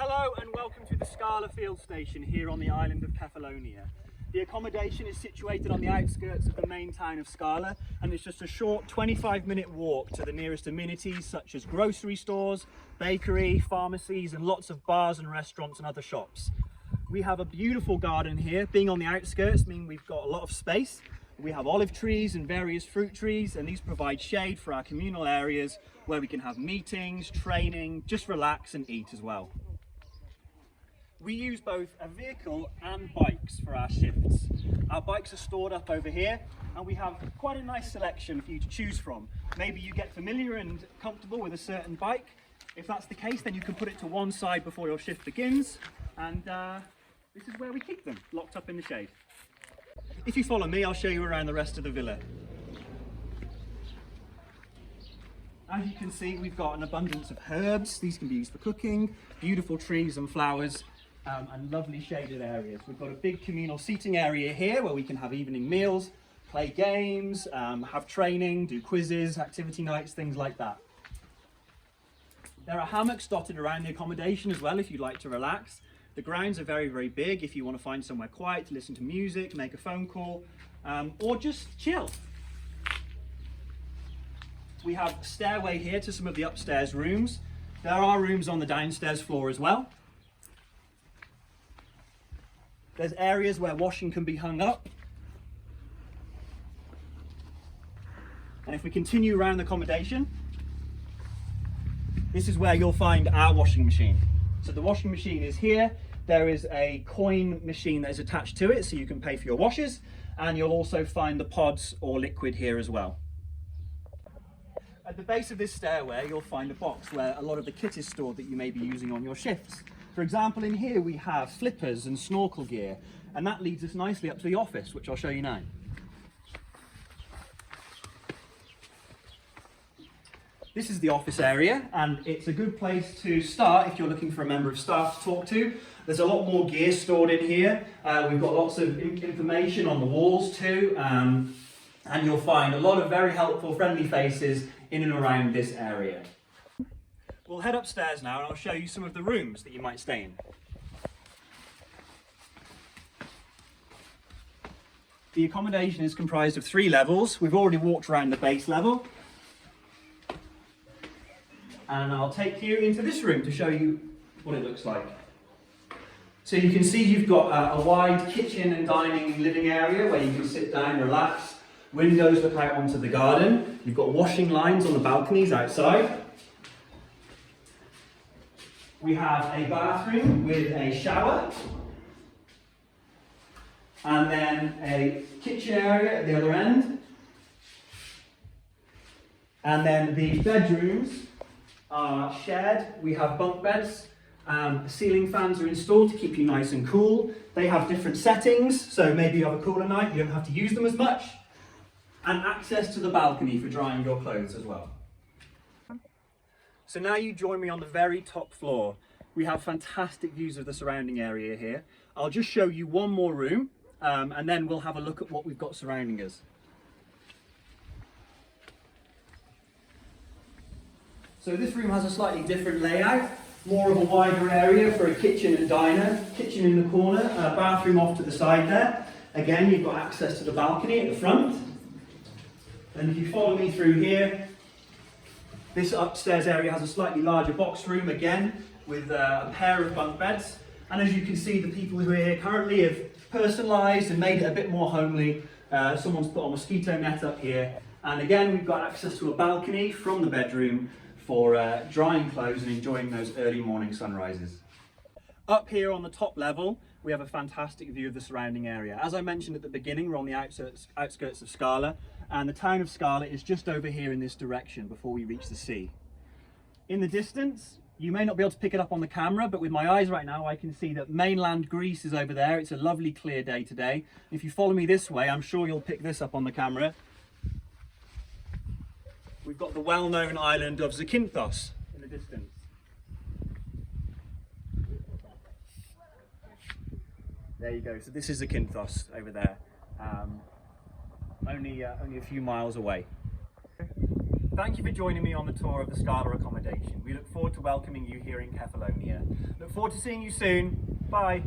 Hello and welcome to the Skala field station here on the island of Kefalonia. The accommodation is situated on the outskirts of the main town of Skala, and it's just a short 25-minute walk to the nearest amenities such as grocery stores, bakery, pharmacies and lots of bars and restaurants and other shops. We have a beautiful garden here. Being on the outskirts means we've got a lot of space. We have olive trees and various fruit trees, and these provide shade for our communal areas where we can have meetings, training, just relax and eat as well. We use both a vehicle and bikes for our shifts. Our bikes are stored up over here, and we have quite a nice selection for you to choose from. Maybe you get familiar and comfortable with a certain bike. If that's the case, then you can put it to one side before your shift begins, and this is where we keep them, locked up in the shade. If you follow me, I'll show you around the rest of the villa. As you can see, we've got an abundance of herbs. These can be used for cooking, beautiful trees and flowers, and lovely shaded areas. We've got a big communal seating area here where we can have evening meals, play games, have training, do quizzes, activity nights, things like that. There are hammocks dotted around the accommodation as well if you'd like to relax. The grounds are very, very big if you want to find somewhere quiet to listen to music, make a phone call, or just chill. We have a stairway here to some of the upstairs rooms. There are rooms on the downstairs floor as well. There's areas where washing can be hung up. And if we continue around the accommodation, this is where you'll find our washing machine. So the washing machine is here. There is a coin machine that is attached to it so you can pay for your washes, and you'll also find the pods or liquid here as well. At the base of this stairway, you'll find a box where a lot of the kit is stored that you may be using on your shifts. For example, in here we have flippers and snorkel gear, and that leads us nicely up to the office, which I'll show you now. This is the office area, and it's a good place to start if you're looking for a member of staff to talk to. There's a lot more gear stored in here. We've got lots of information on the walls too, and you'll find a lot of very helpful, friendly faces in and around this area. We'll head upstairs now and I'll show you some of the rooms that you might stay in. The accommodation is comprised of 3 levels. We've already walked around the base level. And I'll take you into this room to show you what it looks like. So you can see you've got a wide kitchen and dining living area where you can sit down, relax. Windows look out onto the garden. You've got washing lines on the balconies outside. We have a bathroom with a shower, and then a kitchen area at the other end. And then the bedrooms are shared. We have bunk beds. Ceiling fans are installed to keep you nice and cool. They have different settings, so maybe you have a cooler night, you don't have to use them as much. And access to the balcony for drying your clothes as well. So now you join me on the very top floor. We have fantastic views of the surrounding area here. I'll just show you one more room, and then we'll have a look at what we've got surrounding us. So this room has a slightly different layout, more of a wider area for a kitchen and diner, kitchen in the corner, and a bathroom off to the side there. Again, you've got access to the balcony at the front. And if you follow me through here, this upstairs area has a slightly larger box room again with a pair of bunk beds. And as you can see, the people who are here currently have personalised and made it a bit more homely. Someone's put a mosquito net up here. And again, we've got access to a balcony from the bedroom for drying clothes and enjoying those early morning sunrises. Up here on the top level, we have a fantastic view of the surrounding area. As I mentioned at the beginning, we're on the outskirts of Skala, and the town of Skala is just over here in this direction before we reach the sea. In the distance, you may not be able to pick it up on the camera, but with my eyes right now, I can see that mainland Greece is over there. It's a lovely clear day today. If you follow me this way, I'm sure you'll pick this up on the camera. We've got the well-known island of Zakynthos in the distance. There you go. So this is Zakynthos over there, only a few miles away. Thank you for joining me on the tour of the Skala accommodation. We look forward to welcoming you here in Kefalonia. Look forward to seeing you soon. Bye.